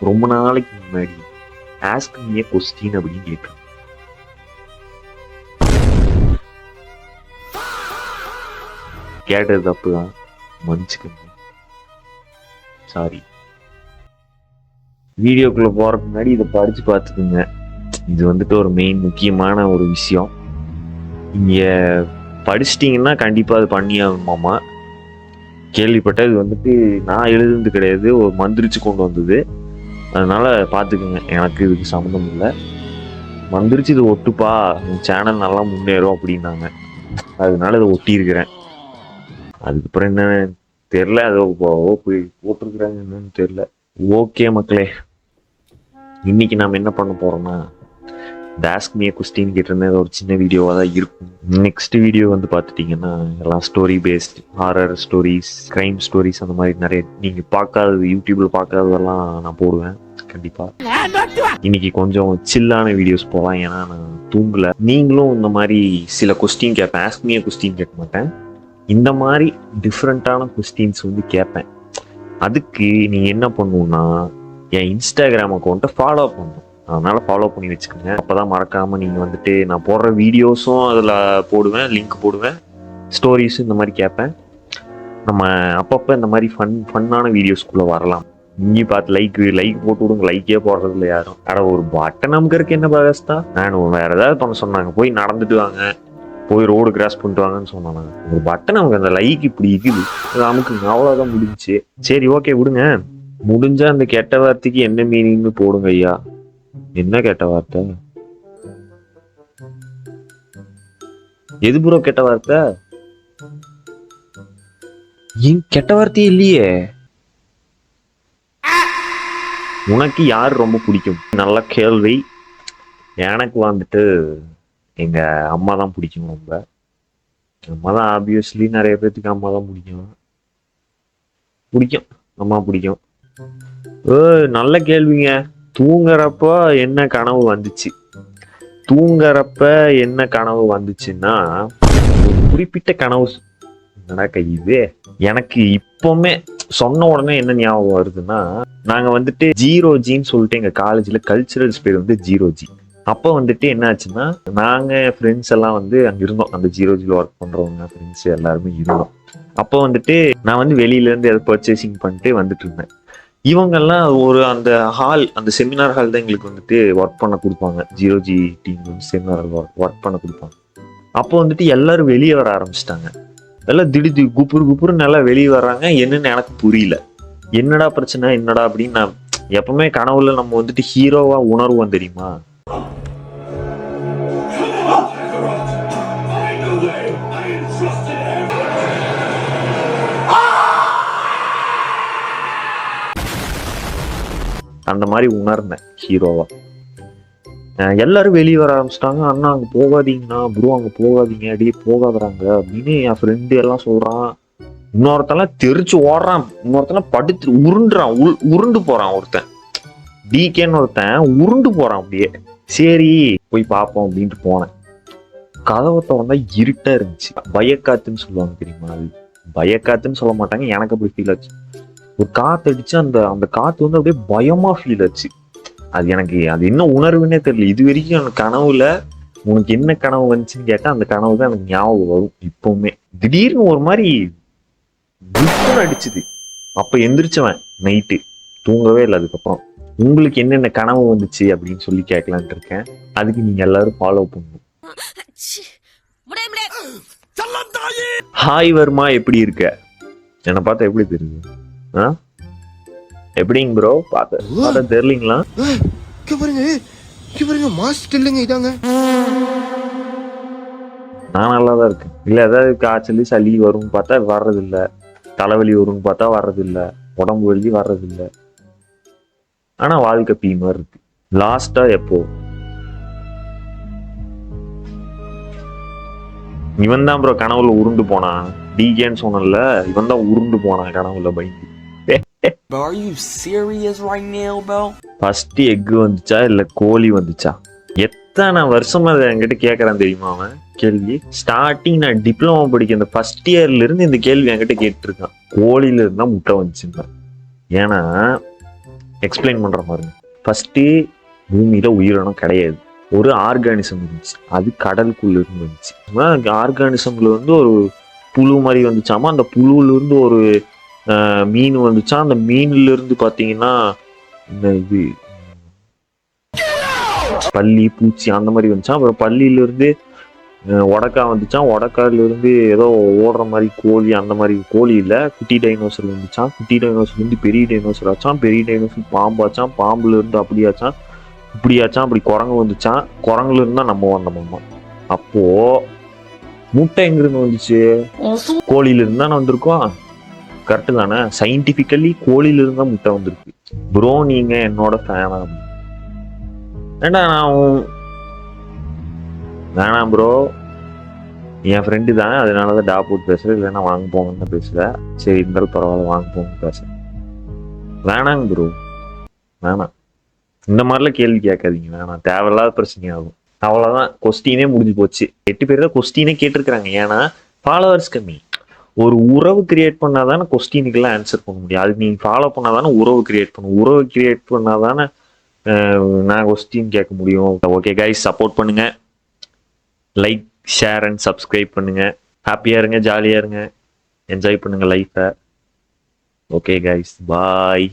ரொம்ப நாளைக்கு முன்னாடி ஆஸ்க் மீ எ கொஸ்டின் அப்படின்னு கேட்டேன். கேட்டது தப்பு தான், மன்னிச்சுக்கோங்க, சாரி. வீடியோக்குள்ள போறதுக்கு முன்னாடி இதை படிச்சு பார்த்துக்குங்க. இது வந்துட்டு ஒரு மெயின் முக்கியமான ஒரு விஷயம். இங்க படிச்சிட்டிங்கன்னா கண்டிப்பா அது பண்ணி ஆகணுமாமா. கேள்விப்பட்ட இது வந்துட்டு நான் எழுதுனது கிடையாது, ஒரு மந்திரிச்சு கொண்டு வந்தது. அதனால பார்த்துக்குங்க, எனக்கு இதுக்கு சம்மந்தம் இல்லை. மந்திரிச்சு இது ஒட்டுப்பா, உன் சேனல் நல்லா முன்னேறும் அப்படின்னாங்க. அதனால இதை ஒட்டி இருக்கிறேன். அதுக்கப்புறம் என்ன தெரில, அதை போய் போட்டிருக்கிறாங்க என்னன்னு தெரில. ஓகே மக்களே, இன்னைக்கு நாம என்ன பண்ண போறோம்னா, ஆஸ்க் மீ எ கொஸ்டின் கேட்டிருந்தேன். ஒரு சின்ன வீடியோவாக தான் இருக்கும். நெக்ஸ்ட் வீடியோ வந்து பார்த்துட்டிங்கன்னா எல்லாம் story paste, horror stories, crime stories, அந்த மாதிரி நிறைய நீங்கள் பார்க்காதது, யூடியூப்ல பார்க்காததெல்லாம் நான் போடுவேன் கண்டிப்பா. இன்னைக்கு கொஞ்சம் சில்லான வீடியோஸ் போகலாம், ஏன்னா நான் தூங்கல. நீங்களும் இந்த மாதிரி சில கொஸ்டின் கேட்பேன். ஆஸ்க் மீ எ கொஸ்டின் கேட்க மாட்டேன், இந்த மாதிரி டிஃப்ரெண்டான கொஸ்டின்ஸ் வந்து கேட்பேன். அதுக்கு நீங்க என்ன பண்ணுவோம்னா, என் இன்ஸ்டாகிராம் அக்கௌண்ட்டை ஃபாலோ பண்ணணும். அதனால ஃபாலோ பண்ணி வச்சுக்கோங்க. அப்பதான் மறக்காம நீங்க வந்துட்டு நான் போடுற வீடியோஸும் அதில் போடுவேன், லிங்க் போடுவேன், ஸ்டோரிஸும் இந்த மாதிரி கேட்பேன். நம்ம அப்பப்போ இந்த மாதிரி ஃபன்னான வீடியோஸ்குள்ள வரலாம். இங்கே பார்த்து லைக் போட்டு விடுங்க. லைக்கே போடுறது இல்லை யாரும். ஒரு பட்டன் நமக்கு என்ன பாகஸ்தா. நான் வேற ஏதாவது பண்ண சொன்னாங்க, போய் நடந்துட்டு வாங்க, போய் ரோடு கிராஸ் பண்ணிட்டு வாங்கன்னு சொன்னாங்க. ஒரு பட்டன் நமக்கு அந்த லைக் இப்படி இருக்குது, நமக்கு அவ்வளோதான் முடிஞ்சிச்சு. சரி ஓகே விடுங்க. முடிஞ்சா அந்த கெட்ட வார்த்தைக்கு என்ன மீனிங்னு போடுங்க ஐயா. என்ன கெட்ட வார்த்தை? எது ப்ரோ கெட்ட வார்த்தை? ஏன் கெட்ட வார்த்தையே இல்லையே. உனக்கு யார் ரொம்ப பிடிக்கும்? நல்ல கேள்வி. எனக்கு வந்துட்டு எங்க அம்மா தான் பிடிக்கும். ரொம்ப அம்மா தான், ஆப்வியஸ்லி நிறைய பேர்த்துக்கு அம்மா தான் பிடிக்கும். அம்மா பிடிக்கும். நல்ல கேள்விங்க. தூங்குறப்ப என்ன கனவு வந்துச்சு? வந்துச்சுன்னா ஒரு குறிப்பிட்ட கனவு. என்னடா இது, எனக்கு இப்பவுமே சொன்ன உடனே என்ன ஞாபகம் வருதுன்னா, நாங்க வந்துட்டு 0Gன்னு சொல்லிட்டு எங்க காலேஜ்ல கல்ச்சுரல்ஸ் பேர் வந்து 0G. அப்போ வந்துட்டு என்ன ஆச்சுன்னா, நாங்க ஃப்ரெண்ட்ஸ் எல்லாம் வந்து அங்க இருந்தோம். அந்த 0Gல ஒர்க் பண்றவங்க ஃப்ரெண்ட்ஸ் எல்லாருமே இருந்தோம். அப்போ வந்துட்டு நான் வந்து வெளியில இருந்து எதாவது பர்ச்சேசிங் பண்ணிட்டு வந்துட்டு இருந்தேன். இவங்கெல்லாம் அந்த ஹால், அந்த செமினார் ஹால் தான் எங்களுக்கு வந்துட்டு ஒர்க் பண்ண கொடுப்பாங்க. 0G டீம் வந்து செமினார் ஹால் ஒர்க் பண்ண கொடுப்பாங்க. அப்போ வந்துட்டு எல்லாரும் வெளியே வர ஆரம்பிச்சிட்டாங்க. எல்லாம் திடீர் குப்புறு நல்லா வெளியே வர்றாங்க. என்னன்னு எனக்கு புரியல. என்னடா பிரச்சனை, என்னடா அப்படின்னு. நான் எப்பவுமே கனவுல நம்ம வந்துட்டு ஹீரோவா உணர்வோம் தெரியுமா. அந்த மாதிரி உணர்ந்தேன் ஹீரோவா. எல்லாரும் வெளியே வர ஆரம்பிச்சிட்டாங்க. அண்ணா அங்க போகாதீங்கண்ணா, ப்ரோ அங்க போகாதீங்க, அடியே போகாதறாங்க அப்படின்னு என் ஃப்ரெண்டு எல்லாம் சொல்றான். இன்னொருத்தெல்லாம் தெரிச்சு ஓடுறான், இன்னொருத்தெல்லாம் படுத்து உருண்டு போறான். ஒருத்தன் டிகேன்னு ஒருத்தன் உருண்டு போறான் அப்படியே. சரி போய் பார்ப்போம் அப்படின்ட்டு போனேன். கதவை திறந்தா இருட்டா இருந்துச்சு. பயக்காத்துன்னு சொல்லுவாங்க தெரியுமா? அது பயக்காத்துன்னு சொல்ல மாட்டாங்க, எனக்கு அப்படி ஃபீல் ஆச்சு. ஒரு காத்து அடிச்சு அந்த காத்து வந்து அப்படியே பயமா ஃபீல் ஆச்சு. அது எனக்கு அது என்ன உணர்வுன்னே தெரியல. இது வரைக்கும் எனக்கு கனவுல உனக்கு என்ன கனவு வந்துச்சுன்னு கேட்டா அந்த கனவு தான் எனக்கு ஞாபகம் வரும் இப்பவுமே. திடீர்னு ஒரு மாதிரி அடிச்சுது. அப்ப எந்திரிச்சவன் நைட்டு, தூங்கவே இல்லை. அதுக்கப்புறம் உங்களுக்கு என்னென்ன கனவு வந்துச்சு அப்படின்னு சொல்லி கேட்கலான்ட்டு இருக்கேன். அதுக்கு நீங்க எல்லாரும் ஃபாலோ பண்ணணும். ஹாய் வர்மா, எப்படி இருக்க? என்னை பார்த்தா எப்படி தெரியுது? எப்படிங்க ப்ரோ? பார்த்தா தெரியலீங்களா? நான் நல்லாதான் இருக்கேன். இல்ல ஏதாவது காய்ச்சல் சளி வரும் பார்த்தா வர்றது இல்ல, தலைவலி வரும்னு பார்த்தா வர்றது இல்ல, உடம்பு வலி வர்றது இல்ல. ஆனா வாழ்க்கை பீ மாதிரி இருக்கு. லாஸ்டா எப்போ இவன் தான் ப்ரோ கனவுல உருண்டு போனான். டிகேன்னு சொன்னல, இவன் தான் உருண்டு போனான் கனவுல பயந்து. Are you serious right now, bro? First egg வந்துச்சா இல்ல கோழி வந்துச்சா? எத்தனை வருஷமா அதை என்கிட்ட கேட்கறான் தெரியுமா அவன் கேள்வி. ஸ்டார்டிங் நான் டிப்ளமோ படிக்க இந்த ஃபர்ஸ்ட் இயர்ல இருந்து இந்த கேள்வி என்கிட்ட கேட்டுருக்கான். கோழியில இருந்தா முட்டை வந்துச்சுங்க. ஏன்னா எக்ஸ்பிளைன் பண்ற பாருங்க. ஃபர்ஸ்ட் பூமியில உயிரினம் கிடையாது, ஒரு ஆர்கானிசம் இருந்துச்சு, அது கடலுக்குள்ள இருந்து வந்துச்சு. ஆர்கானிசம்ல வந்து ஒரு புழு மாதிரி வந்துச்சாமா, அந்த புழுல இருந்து ஒரு மீன் வந்துச்சா, அந்த மீன்ல இருந்து பாத்தீங்கன்னா இந்த இது பல்லி பூச்சி அந்த மாதிரி வந்துச்சா. அப்புறம் பல்லியில இருந்து உடக்கா வந்துச்சான், உடக்கால இருந்து ஏதோ ஓடுற மாதிரி கோழி, அந்த மாதிரி கோழி இல்ல குட்டி டைனோசர் வந்துச்சான், குட்டி டைனோசர் இருந்து பெரிய டைனோசர் ஆச்சான், பெரிய டைனோசர் பாம்பாச்சான், பாம்புல இருந்து அப்படியாச்சான், இப்படியாச்சான், அப்படி குரங்கு வந்துச்சான், குரங்குல இருந்தா நம்ம வந்தோம்மா. அப்போ முட்டை எங்கிருந்து வந்துச்சு? கோழியில இருந்தா வந்திருக்கோம். கரெக்டு தானே? சயின்டிபிக்கலி கோழியில இருந்தா முட்டை வந்திருக்கு. ப்ரோ நீங்க என்னோட ஃபேனா? ஏண்டா நான் வேணாம் ப்ரோ, என் ஃப்ரெண்டு தான், அதனாலதான் டா போட்டு பேசுறேன், இல்லைன்னா வாங்க போங்கன்னு பேசுறேன். சரி இருந்தாலும் பரவாயில்ல, வாங்க போங்க பேசுறேன். வேணாங்க ப்ரோ, வேணாம். இந்த மாதிரிலாம் கேள்வி கேட்காதீங்க, வேணாம், தேவையில்லாத பிரச்சனை ஆகும். அவ்வளவுதான், கொஸ்டினே முடிஞ்சு போச்சு. 8 பேர் தான் கொஸ்டினே கேட்டிருக்கிறாங்க. ஏன்னா ஃபாலோவர்ஸ் கம்மி. ஒரு உறவு கிரியேட் பண்ணாதானே கொஸ்டினுக்கெல்லாம் ஆன்சர் பண்ண முடியும். அது நீங்க ஃபாலோ பண்ணாதானே உறவு கிரியேட் பண்ணும். உறவு கிரியேட் பண்ணாதானே நான் கொஸ்டின் கேட்க முடியும். ஓகே கைஸ், சப்போர்ட் பண்ணுங்க, லைக் ஷேர் அண்ட் சப்ஸ்கிரைப் பண்ணுங்க. ஹாப்பியா இருங்க, ஜாலியா இருங்க, என்ஜாய் பண்ணுங்க லைஃபை. ஓகே கைஸ், பாய்.